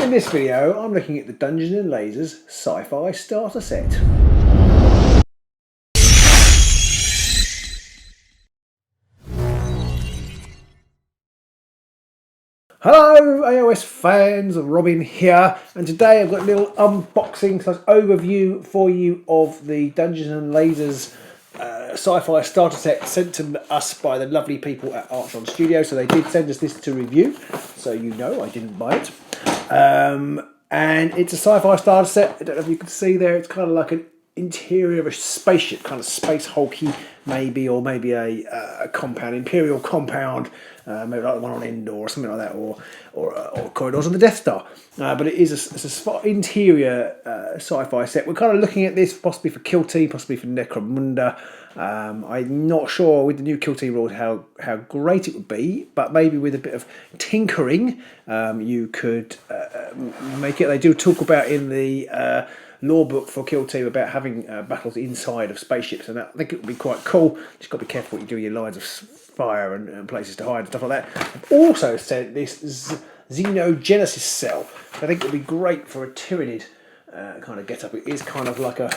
In this video, I'm looking at the Dungeons & Lasers Sci-Fi starter set. Hello AOS fans, Robin here, and today I've got a little unboxing / overview for you of the Dungeons & Lasers Sci-Fi starter set sent to us by the lovely people at Archon Studio. So they did send us this to review, so you know I didn't buy it. And it's a sci-fi starter set. I don't know if you can see there, it's kind of like an interior of a spaceship, kind of space hulky maybe, or maybe a compound, imperial compound, maybe like the one on Endor or something like that, or corridors on the Death Star. But it is a interior sci-fi set. We're kind of looking at this possibly for Kill Team, possibly for Necromunda. I'm not sure with the new Kill Team rules how great it would be, but maybe with a bit of tinkering you could make it. They do talk about in the lore book for Kill Team about having battles inside of spaceships, and I think it would be quite cool. Just got to be careful what you do with your lines of fire and places to hide and stuff like that. I've also said this xenogenesis cell. I think it would be great for a Tyranid kind of get-up. It is kind of like a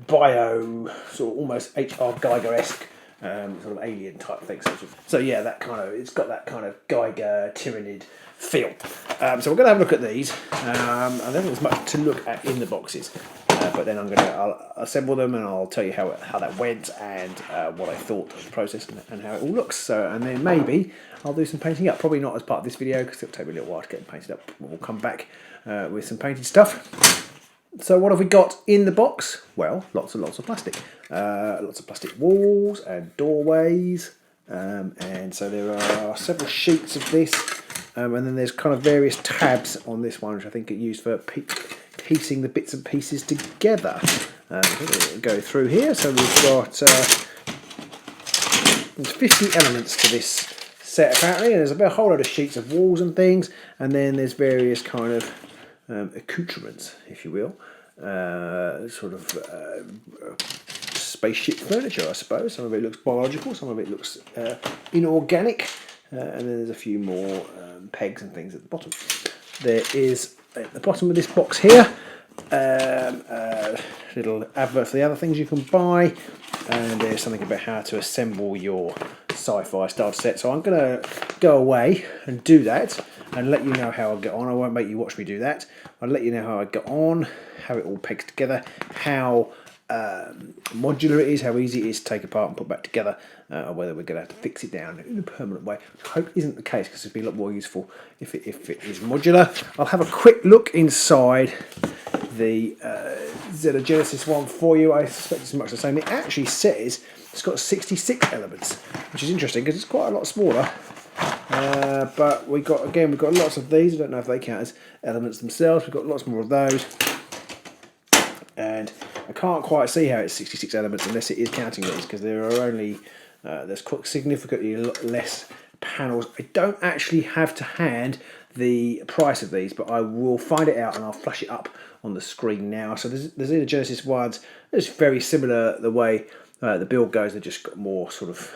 bio, sort of almost H.R. Geiger-esque sort of alien type thing. So yeah, that kind of, it's got that kind of Geiger Tyranid feel. So we're going to have a look at these. I don't think there's much to look at in the boxes, but then I'll assemble them and I'll tell you how that went and what I thought of the process and how it all looks. So, and then maybe I'll do some painting up. Probably not as part of this video because it'll take me a little while to get them painted up. We'll come back with some painted stuff. So what have we got in the box? Well, lots and lots of plastic. Lots of plastic walls and doorways. And so there are several sheets of this. And then there's kind of various tabs on this one, which I think are used for piecing the bits and pieces together. We'll go through here. So we've got there's 50 elements to this set apparently. And there's a whole load of sheets of walls and things. And then there's various kind of accoutrements, if you will, sort of spaceship furniture, I suppose. Some of it looks biological, some of it looks inorganic, and then there's a few more pegs and things at the bottom. There is at the bottom of this box here a little advert for the other things you can buy, and there's something about how to assemble your sci-fi starter set. So I'm going to go away and do that and let you know how I get on. I won't make you watch me do that. I'll let you know how I get on, how it all pegs together, how modular it is, how easy it is to take apart and put back together, or whether we're going to have to fix it down in a permanent way. I hope isn't the case, because it'd be a lot more useful if it is modular. I'll have a quick look inside the xenogenesis one for you. I suspect it's much the same. It actually says it's got 66 elements, which is interesting because it's quite a lot smaller. But we've got lots of these. I don't know if they count as elements themselves. We've got lots more of those, and I can't quite see how it's 66 elements unless it is counting these, because there are only there's quite significantly less panels. I don't actually have to hand the price of these, but I will find it out and I'll flash it up on the screen now. So the xenogenesis ones, it's very similar the way the build goes. They've just got more sort of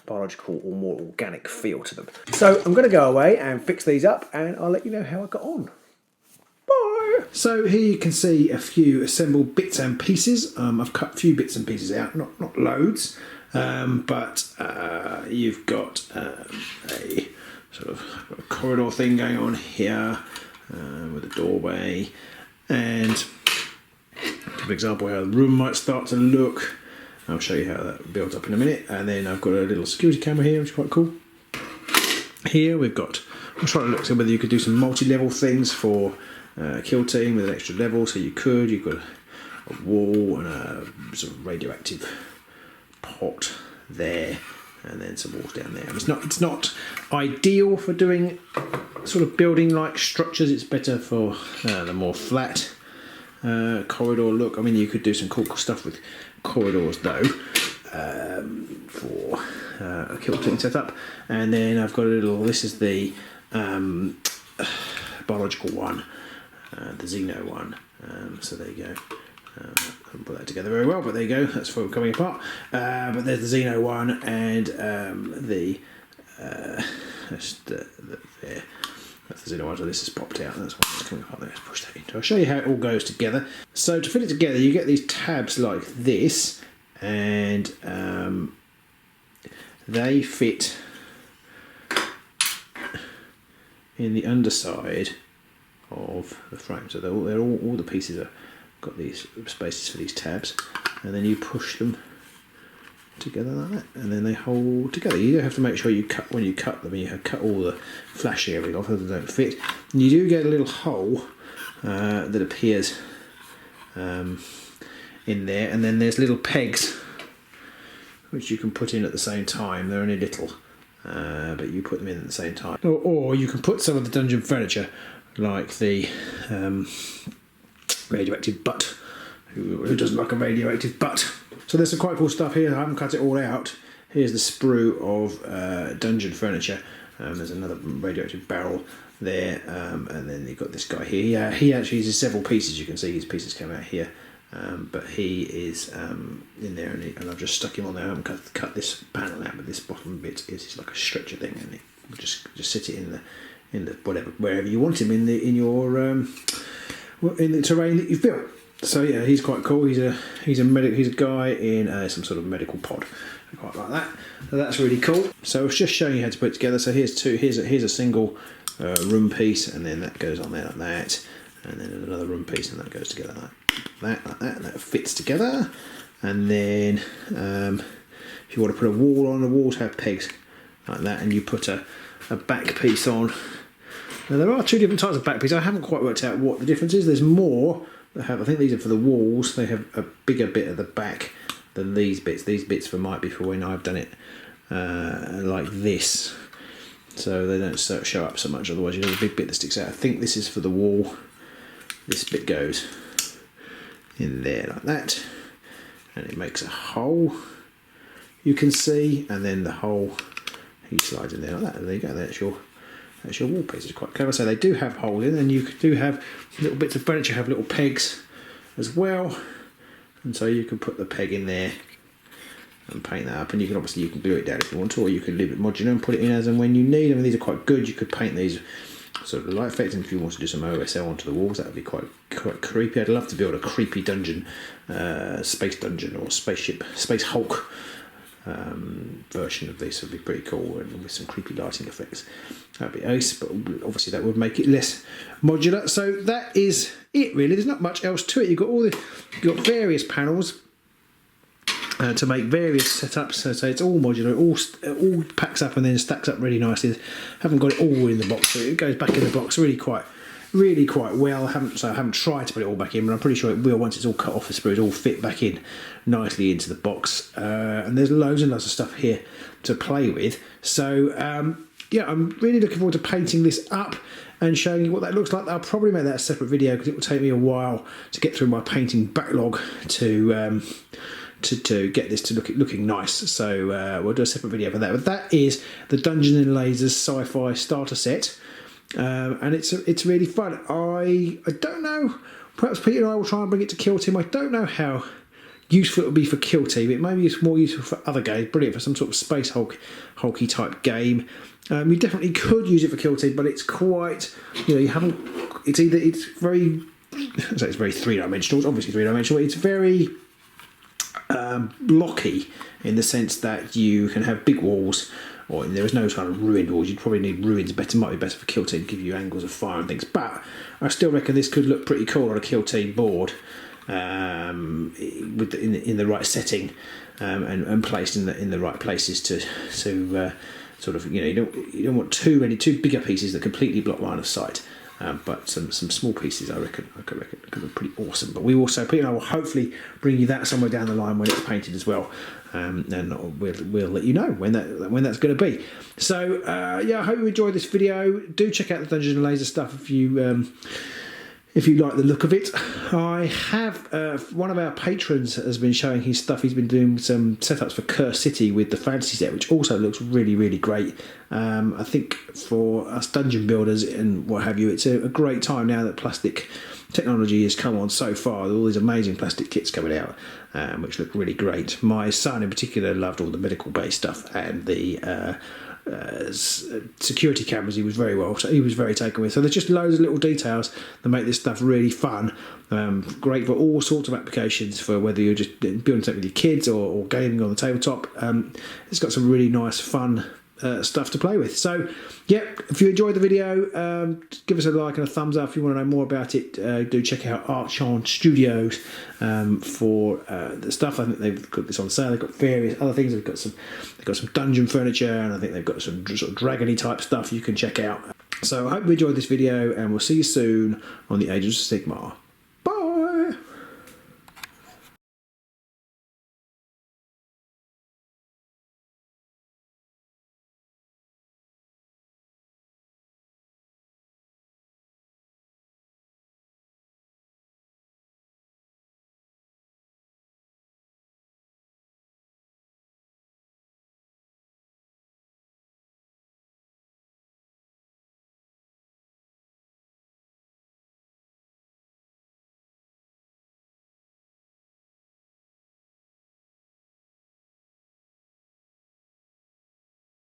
biological or more organic feel to them. So I'm going to go away and fix these up, and I'll let you know how I got on. Bye! So here you can see a few assembled bits and pieces. I've cut a few bits and pieces out, not loads, but you've got a sort of a corridor thing going on here with a doorway, and for example how the room might start to look. I'll show you how that builds up in a minute. And then I've got a little security camera here, which is quite cool. Here we've got, I'm trying to look to whether you could do some multi-level things for Kill Team with an extra level. So you've got a wall and a sort of radioactive pot there, and then some walls down there. It's not ideal for doing sort of building like structures. It's better for the more flat corridor look. I mean, you could do some cool stuff with corridors though, for a Kill Team setup. And then I've got a little, this is the biological one, the Xeno one. So there you go. I haven't put that together very well, but there you go, that's for coming apart. But there's the Xeno one and there. That's the xenogenesis, so this has popped out. That's why it's coming up there. Let's push that into. I'll show you how it all goes together. So to fit it together, you get these tabs like this, and they fit in the underside of the frame. So they're all the pieces are got these spaces for these tabs, and then you push them together like that, and then they hold together. You do have to make sure you cut when you cut them. You have cut all the flashing everything off, so they don't fit. And you do get a little hole that appears in there, and then there's little pegs which you can put in at the same time. They're only little, but you put them in at the same time. Or you can put some of the dungeon furniture, like the radioactive butt. Who doesn't like a radioactive butt? So there's some quite cool stuff here. I haven't cut it all out. Here's the sprue of dungeon furniture. There's another radioactive barrel there, and then you've got this guy here. Yeah, he actually uses several pieces. You can see his pieces come out here, but he is in there, and I've just stuck him on there. I haven't cut this panel out, but this bottom bit is like a stretcher thing, and it will just sit it in the wherever you want him in the terrain that you've built. So yeah, he's quite cool. He's a guy in some sort of medical pod. I quite like that. So that's really cool. So it's just showing you how to put it together. So here's a single room piece, and then that goes on there like that, and then another room piece, and that goes together like that, and that fits together. And then if you want to put a wall on, the walls have pegs like that, and you put a back piece on. Now there are two different types of back pieces. I haven't quite worked out what the difference is. There's more. I think these are for the walls. They have a bigger bit at the back than these bits. These bits might be for when I've done it like this, so they don't show up so much. Otherwise, you have a big bit that sticks out. I think this is for the wall. This bit goes in there like that, and it makes a hole. You can see, and then the hole he slides in there like that. And there you go. That's your wall piece. It's quite clever. So they do have holes in, and you do have little bits of furniture have little pegs as well, and so you can put the peg in there and paint that up. And you can glue it down if you want to, or you can leave it modular and put it in as and when you need. I mean, these are quite good. You could paint these sort of light effects, and if you want to do some OSL onto the walls, that would be quite creepy. I'd love to build a creepy dungeon, space dungeon or space Hulk version of this. Would be pretty cool, and with some creepy lighting effects. That'd be ace, but obviously that would make it less modular. So that is it really. There's not much else to it. You've got various panels to make various setups. So it's all modular. It all packs up and then stacks up really nicely. Haven't got it all in the box, so it goes back in the box really quite well. I haven't tried to put it all back in, but I'm pretty sure it will once it's all cut off the sprue. It's all fit back in nicely into the box, and there's loads and loads of stuff here to play with. So yeah, I'm really looking forward to painting this up and showing you what that looks like. I'll probably make that a separate video because it will take me a while to get through my painting backlog to get this to looking nice. So we'll do a separate video for that. But that is the Dungeons and Lasers Sci-Fi starter set. And it's really fun. I don't know. Perhaps Peter and I will try and bring it to Kill Team. I don't know how useful it would be for Kill Team. It maybe it's more useful for other games. Brilliant for some sort of space hulky type game. You definitely could use it for Kill Team, but it's quite. You haven't. It's very. So it's very three-dimensional. It's obviously three-dimensional. It's very blocky in the sense that you can have big walls. Or there is no kind of ruined walls. You'd probably need ruins. Might be better for Kill Team to give you angles of fire and things. But I still reckon this could look pretty cool on a Kill Team board, in the right setting, and placed in the right places to sort of you don't want too bigger pieces that completely block line of sight. But some small pieces I reckon could look pretty awesome. But Peter and I will hopefully bring you that somewhere down the line when it's painted as well. And we'll let you know when that's going to be. So yeah, I hope you enjoyed this video. Do check out the Dungeons and Laser stuff if you like the look of it. I have one of our patrons has been showing his stuff. He's been doing some setups for Curse City with the fantasy set, which also looks really great. I think for us dungeon builders and what have you, it's a great time now that plastic technology has come on so far. All these amazing plastic kits coming out, which look really great. My son in particular loved all the medical based stuff and the security cameras. He was very taken with. So there's just loads of little details that make this stuff really fun. Great for all sorts of applications, for whether you're just building something with your kids or gaming on the tabletop. It's got some really nice fun stuff to play with. So yeah, if you enjoyed the video, give us a like and a thumbs up. If you want to know more about it, do check out Archon Studios for the stuff. I think they've got this on sale. They've got various other things. They've got some dungeon furniture, and I think they've got some sort of dragony type stuff you can check out. So I hope you enjoyed this video, and we'll see you soon on the Ages of Sigmar.